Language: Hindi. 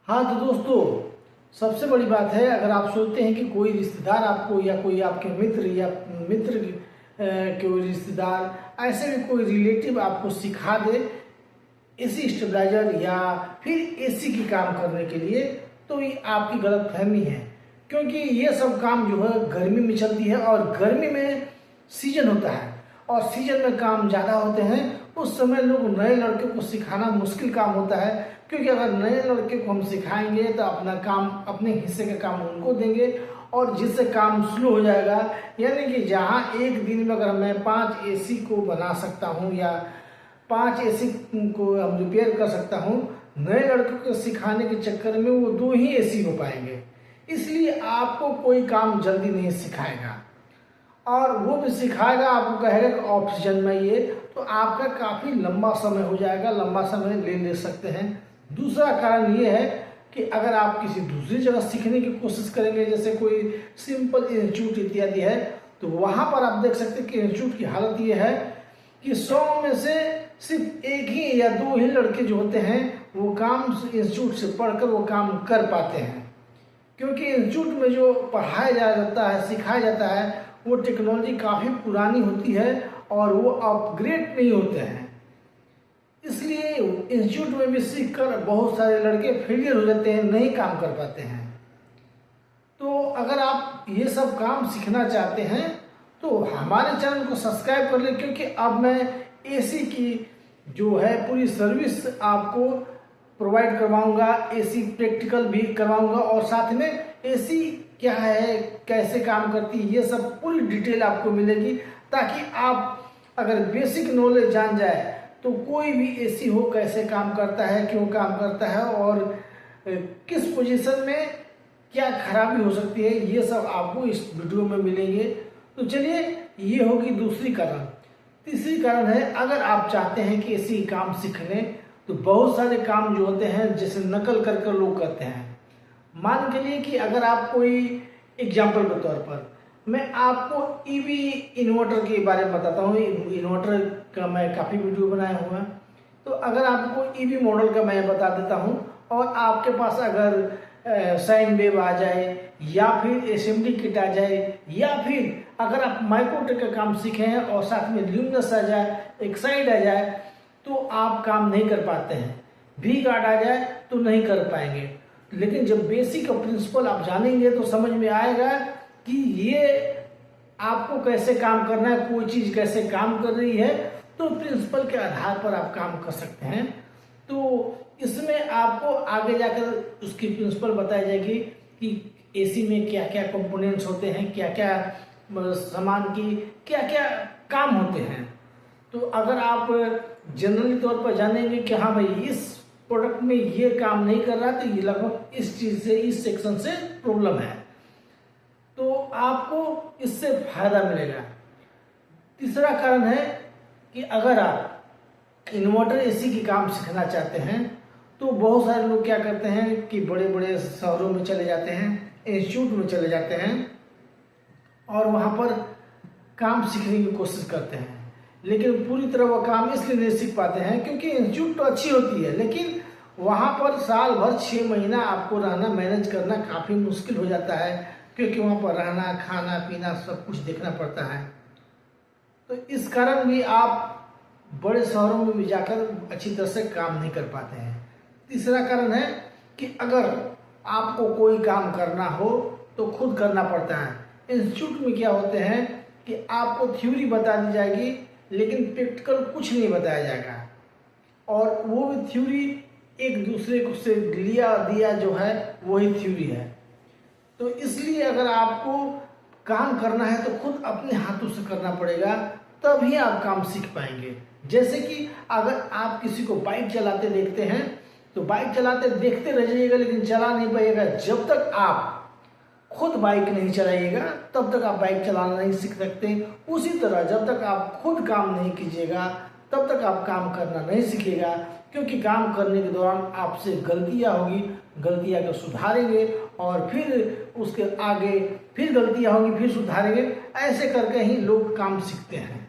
हाँ तो दोस्तों, सबसे बड़ी बात है, अगर आप सोचते हैं कि कोई रिश्तेदार आपको या कोई आपके मित्र या मित्र कोई रिश्तेदार ऐसे भी कोई रिलेटिव आपको सिखा दे एसी स्टेबलाइजर या फिर एसी की काम करने के लिए, तो ये आपकी गलतफहमी है। क्योंकि ये सब काम जो है गर्मी में चलती है और गर्मी में सीजन होता है और सीजन में काम ज़्यादा होते हैं। उस समय लोग नए लड़के को सिखाना मुश्किल काम होता है, क्योंकि अगर नए लड़के को हम सिखाएंगे तो अपना काम, अपने हिस्से का काम उनको देंगे और जिससे काम स्लो हो जाएगा। यानी कि जहाँ एक दिन में अगर मैं 5 एसी को बना सकता हूँ या 5 एसी को हम रिपेयर कर सकता हूँ, नए लड़कों को सिखाने के चक्कर में वो 2 ही एसी हो पाएंगे। इसलिए आपको कोई काम जल्दी नहीं सिखाएगा और वो भी सिखाएगा, आपको कहेगा कि ऑप्शन में ये, तो आपका काफ़ी लंबा समय हो जाएगा, लंबा समय ले सकते हैं। दूसरा कारण ये है कि अगर आप किसी दूसरी जगह सीखने की कोशिश करेंगे, जैसे कोई सिंपल इंस्टीट्यूट इत्यादि है, तो वहाँ पर आप देख सकते हैं कि इंस्टीट्यूट की हालत ये है कि 100 में से सिर्फ 1 ही या 2 ही लड़के जो होते हैं वो काम इंस्टीट्यूट से पढ़कर वो काम कर पाते हैं। क्योंकि इंस्टीट्यूट में जो पढ़ाया जाता है, सिखाया जाता है, वो टेक्नोलॉजी काफ़ी पुरानी होती है और वो अपग्रेड नहीं होते हैं। इसलिए इंस्टीट्यूट में भी सीखकर बहुत सारे लड़के फेलियर हो जाते हैं, नहीं काम कर पाते हैं। तो अगर आप ये सब काम सीखना चाहते हैं तो हमारे चैनल को सब्सक्राइब कर लें, क्योंकि अब मैं एसी की जो है पूरी सर्विस आपको प्रोवाइड करवाऊंगा, एसी प्रैक्टिकल भी करवाऊंगा और साथ में एसी क्या है, कैसे काम करती है, ये सब पूरी डिटेल आपको मिलेगी, ताकि आप अगर बेसिक नॉलेज जान जाए तो कोई भी एसी हो कैसे काम करता है, क्यों काम करता है और किस पोजीशन में क्या खराबी हो सकती है, ये सब आपको इस वीडियो में मिलेंगे। तो चलिए, ये होगी दूसरी कारण। तीसरी कारण है, अगर आप चाहते हैं कि एसी काम सीख लें तो बहुत सारे काम जो होते हैं जैसे नकल कर कर लोग करते हैं। मान के लिए कि अगर आप कोई एग्जाम्पल के तौर पर मैं आपको ईवी इन्वर्टर के बारे में बताता हूँ। इन्वर्टर का मैं काफ़ी वीडियो बनाया हुआ है। तो अगर आपको ईवी मॉडल का मैं बता देता हूँ और आपके पास अगर साइन वेव आ जाए या फिर असेंबली किट आ जाए या फिर अगर आप माइक्रोटेक का काम सीखे हैं और साथ में ल्यूमिनस आ जाए, एक्साइड आ जाए, तो आप काम नहीं कर पाते हैं। वी गार्ड आ जाए तो नहीं कर पाएंगे। लेकिन जब बेसिक का प्रिंसिपल आप जानेंगे तो समझ में आएगा कि ये आपको कैसे काम करना है, कोई चीज़ कैसे काम कर रही है, तो प्रिंसिपल के आधार पर आप काम कर सकते हैं। तो इसमें आपको आगे जाकर उसकी प्रिंसिपल बताई जाएगी कि एसी में क्या क्या कंपोनेंट्स होते हैं, क्या क्या सामान की क्या क्या काम होते हैं। तो अगर आप जनरली तौर पर जानेंगे कि हाँ भाई, इस प्रोडक्ट में ये काम नहीं कर रहा, तो ये लगभग इस चीज़ से, इस सेक्शन से प्रॉब्लम है, तो आपको इससे फायदा मिलेगा। तीसरा कारण है कि अगर आप इन्वर्टर एसी की काम सीखना चाहते हैं तो बहुत सारे लोग क्या करते हैं कि बड़े बड़े शहरों में चले जाते हैं, इंस्टीट्यूट में चले जाते हैं और वहाँ पर काम सीखने की कोशिश करते हैं। लेकिन पूरी तरह वो काम इसलिए नहीं सीख पाते हैं क्योंकि इंस्टीट्यूट तो अच्छी होती है, लेकिन वहाँ पर साल भर 6 महीना आपको रहना, मैनेज करना काफ़ी मुश्किल हो जाता है, क्योंकि वहाँ पर रहना, खाना पीना सब कुछ देखना पड़ता है। तो इस कारण भी आप बड़े शहरों में भी जाकर अच्छी तरह से काम नहीं कर पाते हैं। तीसरा कारण है कि अगर आपको कोई काम करना हो तो खुद करना पड़ता है। इंस्टीट्यूट में क्या होते हैं कि आपको थ्योरी बता दी जाएगी, लेकिन प्रैक्टिकल कुछ नहीं बताया जाएगा और वो भी थ्योरी एक दूसरे को से लिया दिया जो है वही थ्योरी है। तो इसलिए अगर आपको काम करना है तो खुद अपने हाथों से करना पड़ेगा, तभी आप काम सीख पाएंगे। जैसे कि अगर आप किसी को बाइक चलाते देखते हैं तो बाइक चलाते देखते रह जाइएगा, लेकिन चला नहीं पाइएगा। जब तक आप खुद बाइक नहीं चलाइएगा तब तक आप बाइक चलाना नहीं सीख सकते। उसी तरह जब तक आप खुद काम नहीं कीजिएगा तब तक आप काम करना नहीं सीखिएगा, क्योंकि काम करने के दौरान आपसे गलतियां होगी, गलतियां को सुधारेंगे और फिर उसके आगे फिर गलतियां होंगी, फिर सुधारेंगे। ऐसे करके ही लोग काम सीखते हैं।